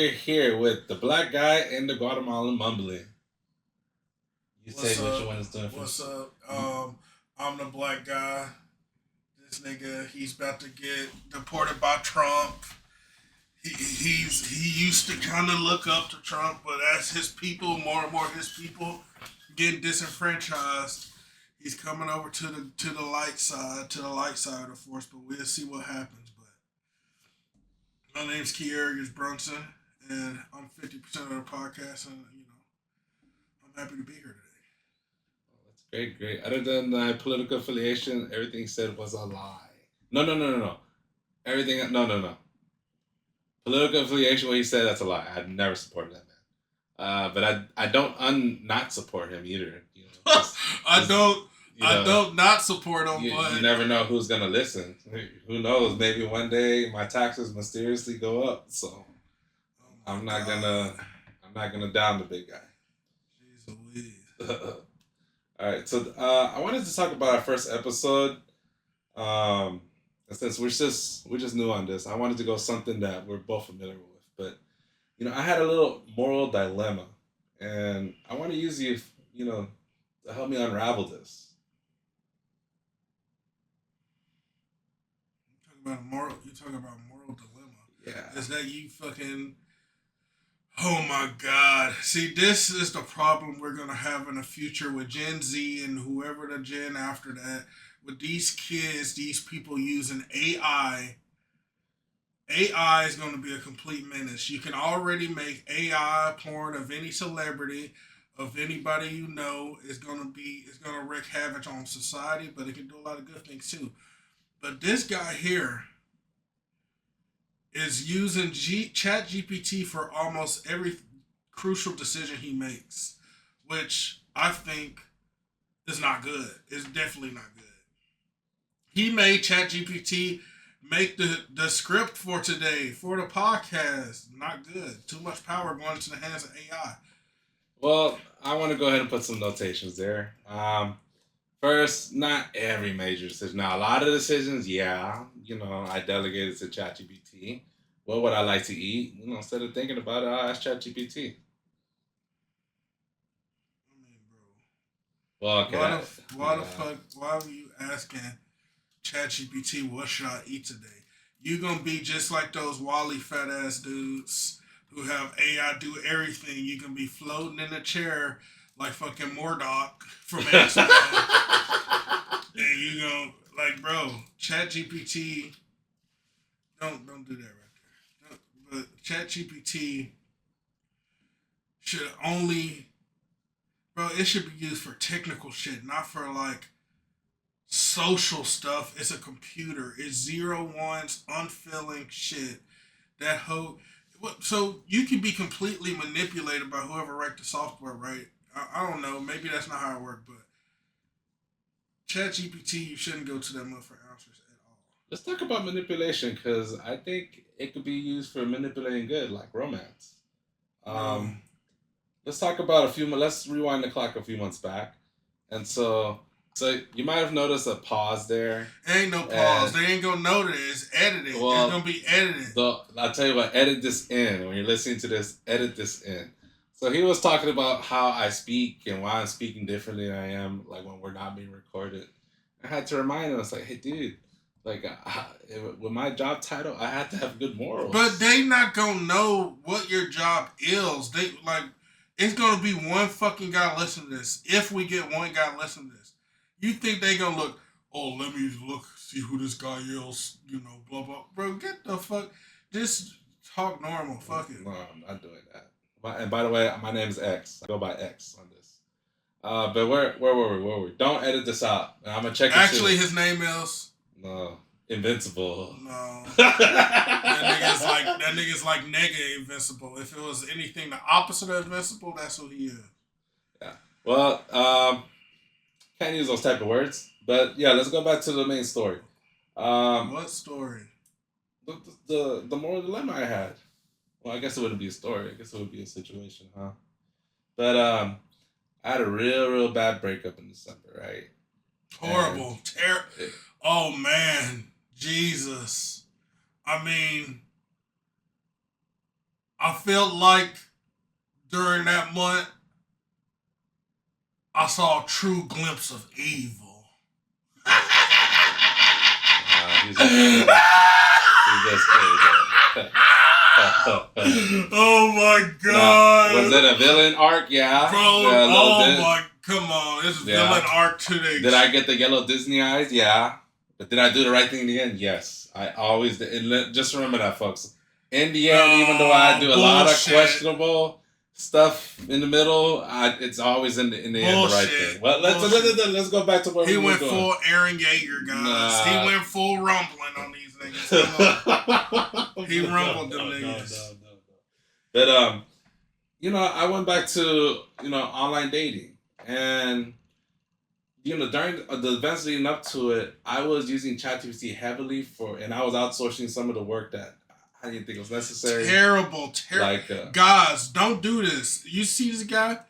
we're here with the black guy and the Guatemalan mumbling. You What's say which up? one is doing What's first. up? I'm the black guy. This nigga, he's about to get deported by Trump. He used to kind of look up to Trump, but as his people, more and more his people getting disenfranchised, he's coming over to the light side, to the light side of the force. But we'll see what happens. But my name's Kiarius Brunson, and I'm 50% of the podcast, and I'm happy to be here today. That's great, great. Other than my political affiliation, everything he said was a lie. No, no, no, no, no. Everything, no, no, no. Political affiliation, what he said, that's a lie. I'd never supported that man. But I don't not support him either. I don't. You I know, don't not support him, you but never know who's gonna listen. Who knows? Maybe one day my taxes mysteriously go up. So oh I'm my not god, gonna I'm not gonna down the big jeez Louise. guy. All right, so I wanted to talk about our first episode. Um, since we're just new on this, I wanted to go something that we're both familiar with. But I had a little moral dilemma, and I want to use you, to help me unravel this. You talking about moral dilemma? Yeah. Is that you fucking? Oh my god! See, this is the problem we're gonna have in the future with Gen Z and whoever the Gen after that. With these kids, these people using AI. AI is going to be a complete menace. You can already make AI porn of any celebrity, of anybody you know. It's going to wreak havoc on society, but it can do a lot of good things too. But this guy here is using Chat GPT for almost every crucial decision he makes, which I think is not good. It's definitely not good. He made Chat GPT make the script for today for the podcast. Not good. Too much power going into the hands of AI. Well, I want to go ahead and put some notations there. First, not every major decision. Now, a lot of decisions, yeah, I delegated to ChatGPT. What would I like to eat? Instead of thinking about it, I ask ChatGPT. I mean, Well, bro, okay, why the fuck why were you asking ChatGPT what should I eat today? You gonna be just like those Wally fat ass dudes who have AI do everything. You can be floating in a chair like fucking Murdoch from X Men, and you go like, bro, ChatGPT, don't do that right there. But ChatGPT should only, bro, it should be used for technical shit, not for like social stuff. It's a computer. It's zero ones, unfilling shit. That whole so you can be completely manipulated by whoever wrote the software, right? I don't know. Maybe that's not how it works, but ChatGPT, you shouldn't go to them for answers at all. Let's talk about manipulation because I think it could be used for manipulating good, like romance. Bro, Um, let's talk about a few. Let's rewind the clock a few months back, and so you might have noticed a pause there. ain't no pause. And They ain't gonna know that it's edited. It's well, gonna be edited. I'll tell you what. Edit this in when you're listening to this. Edit this in. So he was talking about how I speak and why I'm speaking differently than I am, like when we're not being recorded. I had to remind him. I was like, "Hey, dude, like with my job title, I had to have good But morals." they not gonna know what your job is. They like it's gonna be one fucking guy listening to this. If we get one guy listening to this, you think they gonna look? Oh, let me look, see who this guy is. Blah blah. Bro, get the fuck. Just talk normal. Fuck it. No, I'm not doing that. And by the way, my name is X. I go by X on this. But where were we? Where were we? Don't edit this out. I'm gonna check it Actually, too. his name is No, Invincible. no. That nigga's like nigga invincible. If it was anything the opposite of invincible, that's who he is. Yeah. Well, can't use those type of words. But yeah, let's go back to the main story. Um, What story? the moral dilemma I had. Well, I guess it wouldn't be a story. I guess it would be a situation, huh? But I had a real bad breakup in December, right? And Horrible. it, Oh man, Jesus. I mean, I felt like during that month, I saw a true glimpse of evil. He's just kidding. Oh my god! Was it a villain arc? Yeah, bro. My, come on! It's villain arc today. Did I get the yellow Disney eyes? Yeah, but did I do the right thing in the end? Yes, I always did. And just remember that, folks. In the end, even though I do a lot of questionable stuff in the middle, it's always in the end the right thing. Well, let's go back to where he went full Aaron Yeager, guys. He went full rumbling on these niggas. He rumbled them niggas. But I went back to online dating, and during the events leading up to it, I was using ChatGPT heavily and I was outsourcing some of the work that I didn't think was necessary. Terrible. Like, guys, don't do this. You see this guy?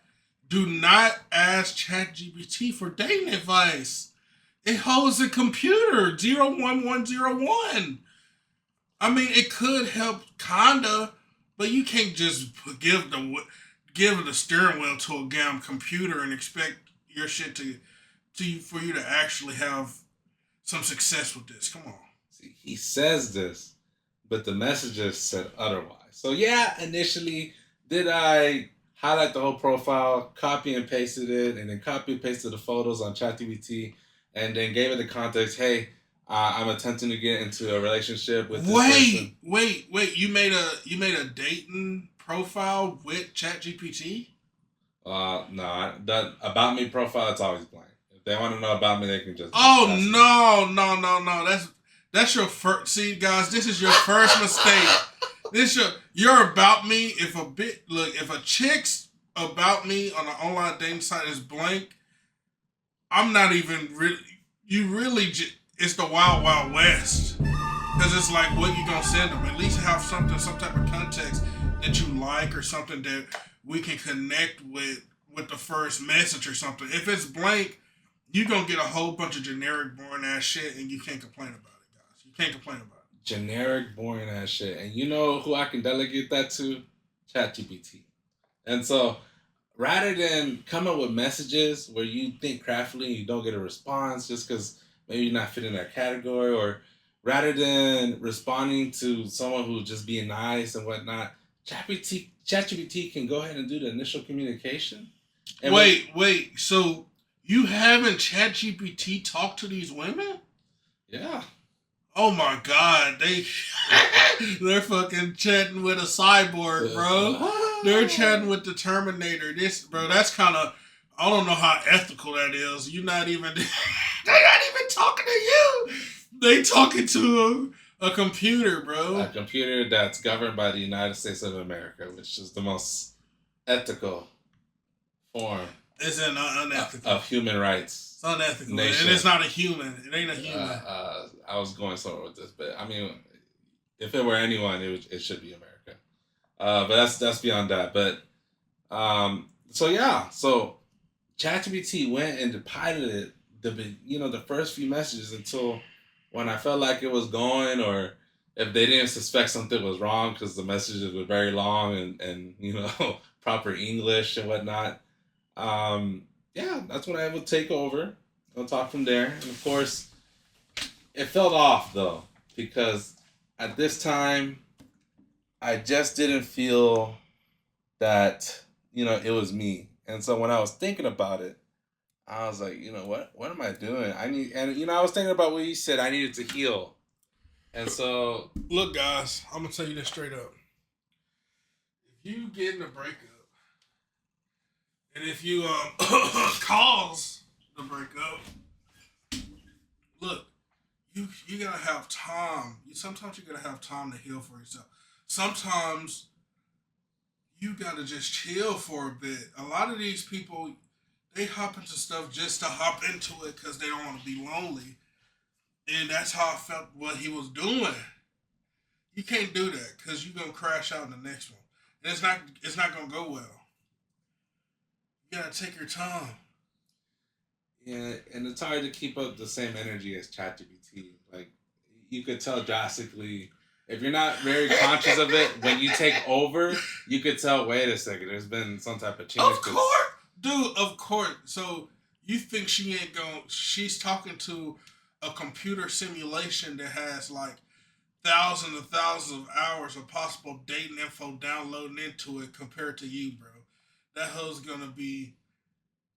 Do not ask ChatGPT for dating advice. It holds a computer 01101. I mean, it could help kinda, but you can't just give the steering wheel to a damn computer and expect your shit for you to actually have some success with this. Come on. See, he says this, but the messages said otherwise. So yeah, initially, did I highlight the whole profile, copy and pasted it, and then copy and pasted the photos on ChatGPT, and then gave it the context, hey, I'm attempting to get into a relationship with this person. Wait! You made a dating profile with ChatGPT? No, that about me profile, it's always blank. If they want to know about me, they can just. Oh no! That's your first. See, guys, this is your first mistake. Your about me. If a chick's about me on an online dating site is blank, I'm not even really. You really it's the wild west, because it's like, what you gonna send them? At least have some type of context that you like, or something that we can connect with the first message or something. If it's blank, you're gonna get a whole bunch of generic, boring ass shit, and you can't complain about it, guys. You can't complain about it. Generic, boring ass shit. And you know who I can delegate that to? ChatGPT. And so, rather than come up with messages where you think craftily and you don't get a response just because maybe you're not fitting that category, or rather than responding to someone who's just being nice and whatnot, ChatGPT can go ahead and do the initial communication. And wait. So you haven't ChatGPT talk to these women? Yeah. Oh my God, they're fucking chatting with a cyborg, bro. They're chatting with the Terminator. That's kind of, I don't know how ethical that is. They're not even talking to you. They talking to a computer, bro. A computer that's governed by the United States of America, which is the most ethical form. It's unethical of human rights. It's unethical, nation. And it's not a human. It ain't a human. I was going somewhere with this, but I mean, if it were anyone, it should be America. But that's beyond that. But so ChatGPT went and piloted the first few messages until when I felt like it was going, or if they didn't suspect something was wrong because the messages were very long and proper English and whatnot. That's when I would take over. I'll talk from there. And of course, it felt off though, because at this time, I just didn't feel that, it was me. And so when I was thinking about it, I was like, what am I doing? I was thinking about what you said, I needed to heal. And so, look, guys, I'm going to tell you this straight up. If you get in a breakup, and if you cause the breakup, look, you gotta have time. Sometimes you gotta have time to heal for yourself. Sometimes you gotta just chill for a bit. A lot of these people, they hop into stuff just to hop into it because they don't want to be lonely. And that's how I felt what he was doing. You can't do that because you're gonna crash out in the next one. And it's not gonna go well. You gotta take your time. Yeah, and it's hard to keep up the same energy as ChatGPT. Like, you could tell drastically if you're not very conscious of it, when you take over, you could tell. Wait a second, there's been some type of change. Of course, dude. Of course. So you think she ain't going? She's talking to a computer simulation that has like thousands and thousands of hours of possible dating info downloading into it compared to you, bro. That hoe's gonna be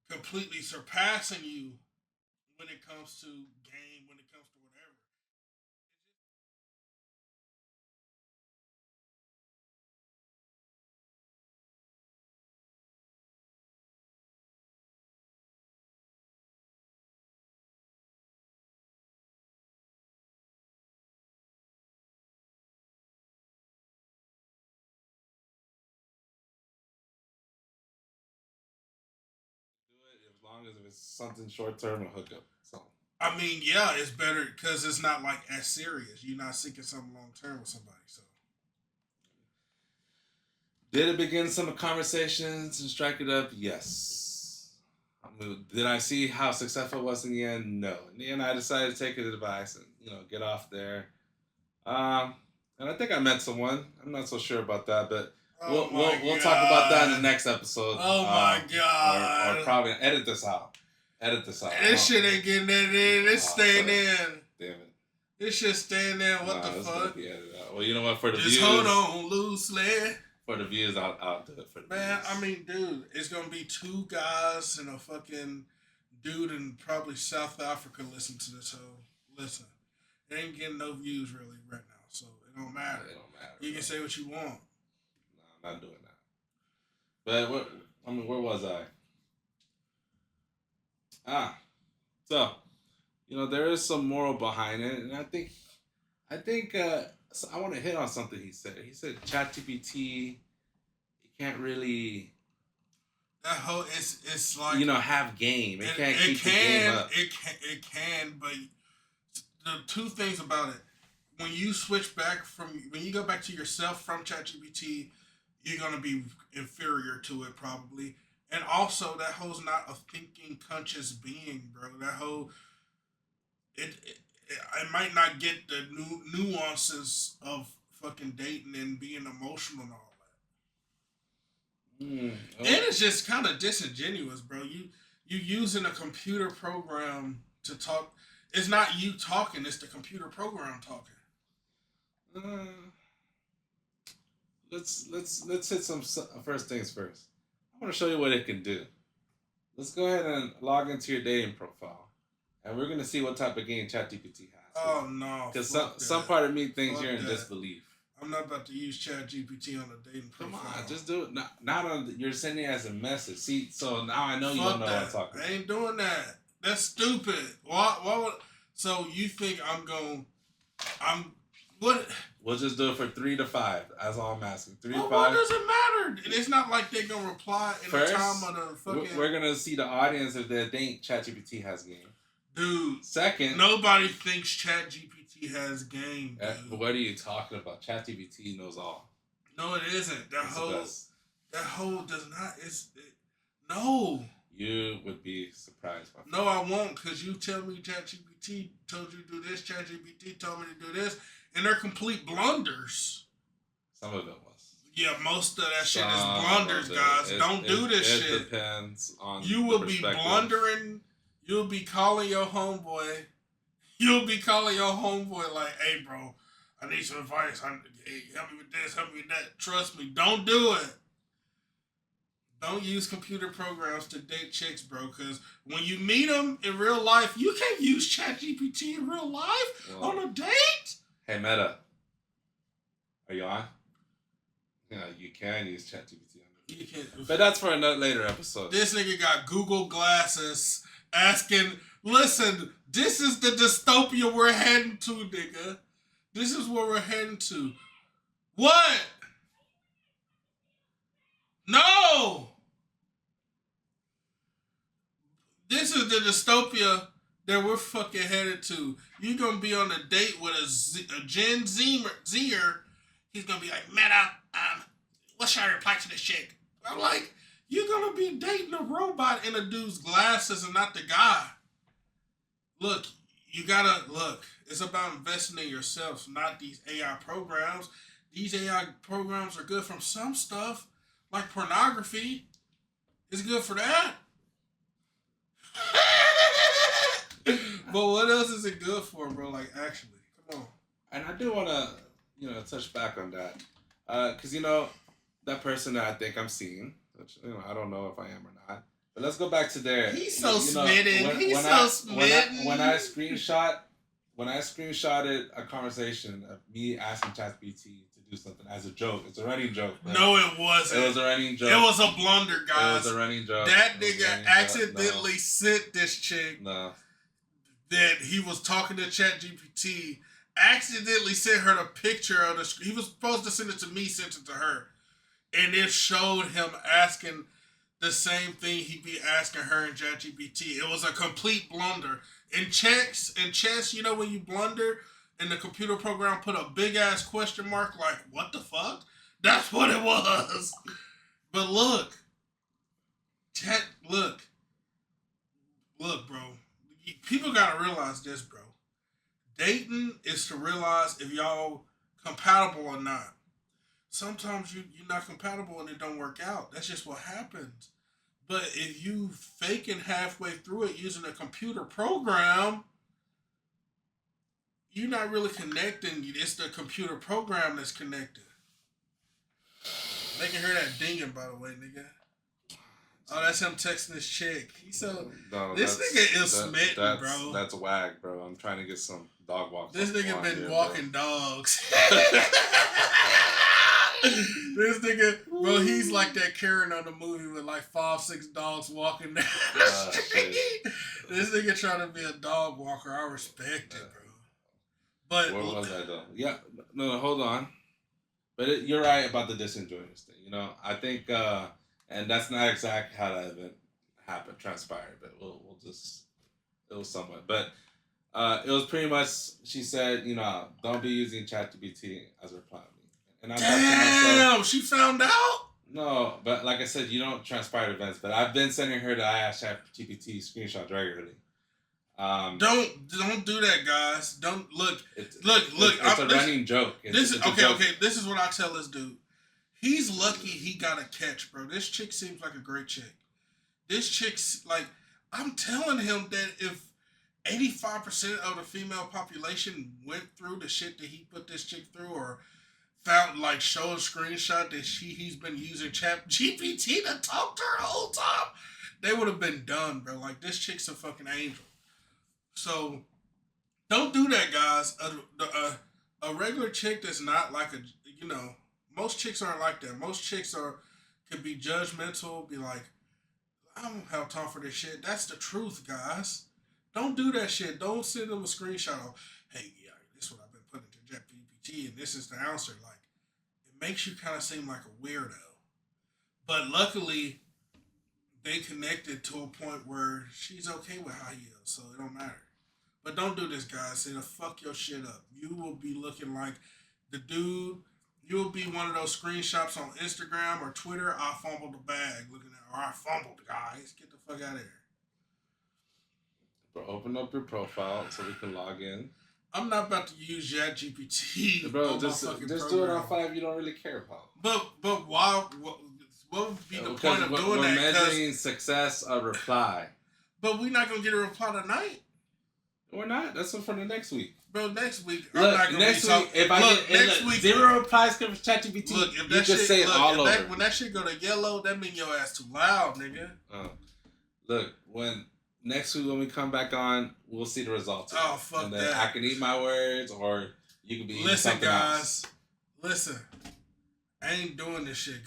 completely surpassing you when it comes to game, when it comes to whatever. Do it as long as if it's something short term or hookup. So I mean, yeah, it's better because it's not like as serious. You're not seeking something long term with somebody. So did it begin some conversations and strike it up? Yes. I mean, did I see how successful it was in the end? No. In the end, I decided to take the advice and get off there. Um, and I think I met someone. I'm not so sure about that, but oh we'll my talk about that in the god. next episode. Oh my Or god. probably edit this out. Edit this out. This shit ain't getting that in. It's Oh, staying fuck. in. Damn it. This shit staying in. What the Nah, it's gonna fuck? be edited out. Well, you know what? For the Just views, hold on loosely. for the views, I'll do it for the Man, views. I mean, dude, it's gonna be two guys and a fucking dude in probably South Africa listen to this whole listen. It ain't getting no views really right now, so it don't matter. It don't matter. You Bro. can say what you want. No, I'm not doing that. But where was I? Ah, so there is some moral behind it, and I think so I want to hit on something he said. He said ChatGPT, it can't really That whole it's like have game. It can't it keep the game can up. it can, but the two things about it when you switch back from when you go back to yourself from ChatGPT, you're gonna be inferior to it probably. And also that whole's not a thinking conscious being, bro. That whole it might not get the nuances of fucking dating and being emotional and all Mm, that. And it's just kind of disingenuous, bro. You using a computer program to talk. It's not you talking; it's the computer program talking. uh, let's hit some first things first. I want to show you what it can do. Let's go ahead and log into your dating profile, and we're gonna see what type of game ChatGPT has. Oh no! Because Fuck some that. part of me thinks Fuck you're in that. disbelief. I'm not about to use ChatGPT on a dating Come profile. on, just do it. Not on. You're sending it as a message. See, so now I know you Fuck don't know what I'm that. talking I about. ain't doing that. That's stupid. Why would? So you think I'm going? I'm what? We'll just do it for 3 to 5. That's all I'm asking. Three to Well, what five. does it matter? And it's not like they're gonna reply in First, the time of the fucking we're gonna see the audience if they think ChatGPT has game. dude. Second, Nobody thinks ChatGPT has game, dude. what are you talking about? ChatGPT knows all. No, it isn't. It's the best. That whole does not. No. You would be surprised. My No, I won't, because you tell me ChatGPT told you to do this, ChatGPT told me to do this, and they're complete blunders. Some of it was. Yeah, most of that shit is Some blunders, of it. guys. Don't do this It shit. depends on You the will be perspective. blundering. You'll be calling your homeboy. You'll be calling your homeboy like, hey, bro, I need some advice. Hey, help me with this, help me with that. Trust me, don't do it. Don't use computer programs to date chicks, bro. Because when you meet them in real life, you can't use ChatGPT in real life Well, on a date. hey, Meta, are you on? Yeah, you can use ChatGPT on it. You can't. But that's for another later episode. This nigga got Google glasses asking, listen, this is the dystopia we're heading to, nigga. This is where we're heading to. What? No! This is the dystopia that we're fucking headed to. You gonna be on a date with a Gen Zer. He's gonna be like, Meta, what should I reply to this chick? I'm like, you're gonna be dating a robot in a dude's glasses and not the guy. Look, You gotta look. It's about investing in yourself, not these AI programs. These AI programs are good from some stuff, like pornography. It's good for that. But what else is it good for, bro? Like, actually, come on. And I do want to, touch back on that, because that person that I think I'm seeing, which I don't know if I am or not. But let's go back to there. He's so smitten. He's so smitten. When I screenshotted a conversation of me asking ChatGPT to do something as a joke, it's a running joke. Right? No, it wasn't. It was a running joke. It was a blunder, guys. It was a running joke. That nigga accidentally sent this chick. No. That he was talking to ChatGPT. Accidentally sent her the picture of the. He was supposed to send it to me, sent it to her, and it showed him asking the same thing he'd be asking her in ChatGPT. It was a complete blunder. In chess, when you blunder and the computer program put a big ass question mark, like, what the fuck? That's what it was. But look, look, bro. People gotta realize this, bro. Dating is to realize if y'all compatible or not. Sometimes you're not compatible and it don't work out. That's just what happens. But if you faking halfway through it using a computer program, you're not really connecting. It's the computer program that's connected. They can hear that dinging, by the way, nigga. Oh, that's him texting his chick. This nigga is smitten, bro. That's wag, bro. I'm trying to get some dog walks. This nigga been walking dogs. This nigga, bro, he's like that Karen on the movie with like 5-6 dogs walking down the street. This nigga trying to be a dog walker. I respect it, bro. But what was that though? Yeah, no, hold on. But you're right about the disingenuous thing. I think, and that's not exactly how that event transpired. But we'll just, it was somewhat. But it was pretty much. She said, don't be using ChatGPT as a reply. And I thought to myself, she found out? No, but like I said, you don't transpire events. But I've been sending her the I ask ChatGPT screenshots regularly. Don't do that, guys. Don't look. It's a running joke. This is okay. This is what I tell this dude. He's lucky he got a catch, bro. This chick seems like a great chick. This chick's like, I'm telling him that if 85% of the female population went through the shit that he put this chick through, or found show a screenshot that he's been using ChatGPT to talk to her the whole time, they would have been done, bro. Like, this chick's a fucking angel. So don't do that, guys. A regular chick that's not like most chicks aren't like that. Most chicks could be judgmental, be like, I don't have time for this shit. That's the truth, guys. Don't do that shit. Don't send them a screenshot of, hey, yeah, this is what I've been putting into ChatGPT and this is the answer. Like, it makes you kind of seem like a weirdo. But luckily, they connected to a point where she's okay with how he is, so it don't matter. But don't do this, guys. It'll fuck your shit up. You will be looking like the dude. You will be one of those screenshots on Instagram or Twitter. I fumbled the bag, looking at, or I fumbled, guys. Get the fuck out of here. Bro, open up your profile so we can log in. I'm not about to use ChatGPT. Bro, just do it on 5 you don't really care about. But why? What would be the point of doing that? We're measuring success of reply. But we're not gonna get a reply tonight. We're not. That's for the next week. Bro, next week I'm not gonna next be week. If I get next week, 0 replies come from ChatGPT. Look, if you that just shit, say it all over. When that shit go to yellow, that mean your ass too loud, nigga. Look, next week when we come back on, we'll see the results. Oh, fuck and then that. I can eat my words, or you can be eating something else. Listen, I ain't doing this shit,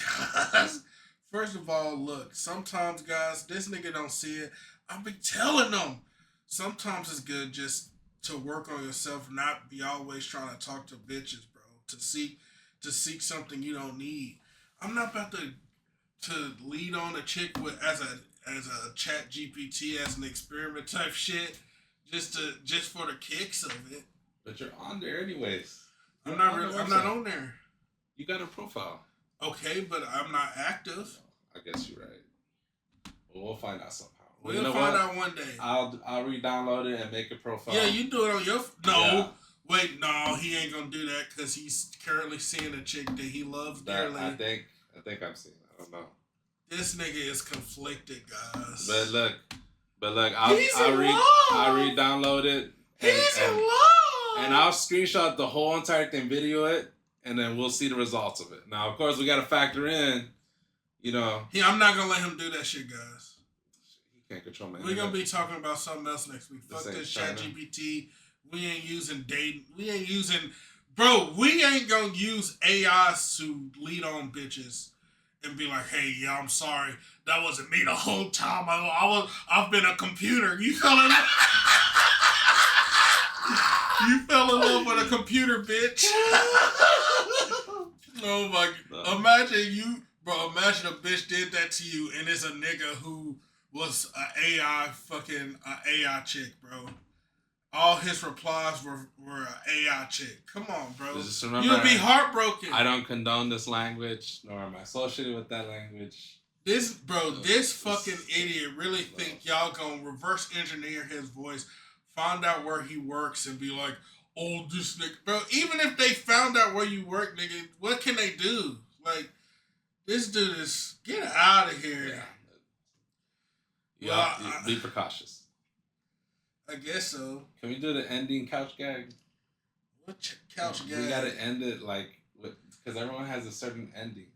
guys. First of all, look, sometimes, guys, this nigga don't see it. I be telling them. Sometimes it's good just to work on yourself, not be always trying to talk to bitches, bro. To seek something you don't need. I'm not about to lead on a chick with as a ChatGPT as an experiment type shit, just for the kicks of it. But you're on there anyways. I'm not on there. You got a profile. Okay, but I'm not active. I guess you're right. Well, we'll find out somehow. Well, We'll find out one day. I'll re-download it and make a profile. Yeah, you do it on your. Wait, no, he ain't gonna do that because he's currently seeing a chick that he loves dearly. I think I'm seeing. I don't know. This nigga is conflicted, guys. But look, I'll re-download it. He's in love. And I'll screenshot the whole entire thing, video it, and then we'll see the results of it. Now, of course, we got to factor in, I'm not gonna let him do that shit, guys. He can't control my. We're gonna be talking about something else next week. Fuck this ChatGPT. We ain't using dating. We ain't gonna use AIs to lead on bitches and be like, hey, yeah, I'm sorry. That wasn't me the whole time. I've been a computer. You fell in love with a computer, bitch. Oh my God. Imagine a bitch did that to you and it's a nigga who was an AI chick, bro. All his replies were an AI chick. Come on, bro. Just remember, you'll be heartbroken. I don't condone this language, nor am I associated with that language. This fucking idiot really think y'all gonna reverse engineer his voice, find out where he works, and be like, oh, this nigga. Bro, even if they found out where you work, nigga, what can they do? Like, this dude is, get out of here. Yeah. Be precautious. I guess so. Can we do the ending couch gag? What couch gag? We gotta end it because everyone has a certain ending.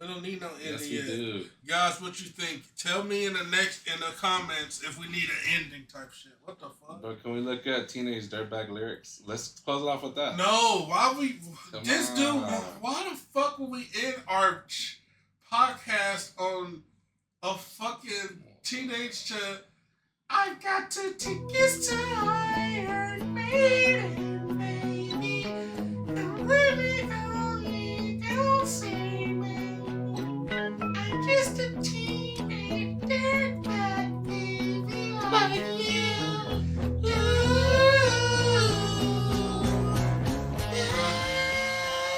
We don't need no ending yes, we yet. do. Guys, what you think? Tell me in the comments if we need an ending type shit. What the fuck? But can we look at Teenage Dirtbag lyrics? Let's close it off with that. No, why the fuck would we end our podcast on a fucking teenage child? I got to take this to Iron Maiden, baby. I'm really only gonna say, I'm just a teenage dirtbag, baby, like you.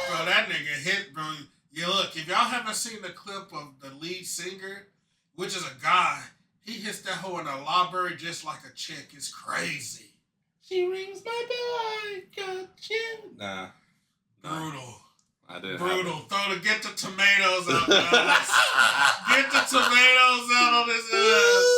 Bro, that nigga hit, bro. Yeah, look, if y'all haven't seen the clip of the lead singer, which is a guy, he hits that hoe in the library just like a chick. It's crazy. She rings my bell, I got you. Nah. Brutal. I didn't. Brutal. Get the tomatoes out. Get the tomatoes out on his ass.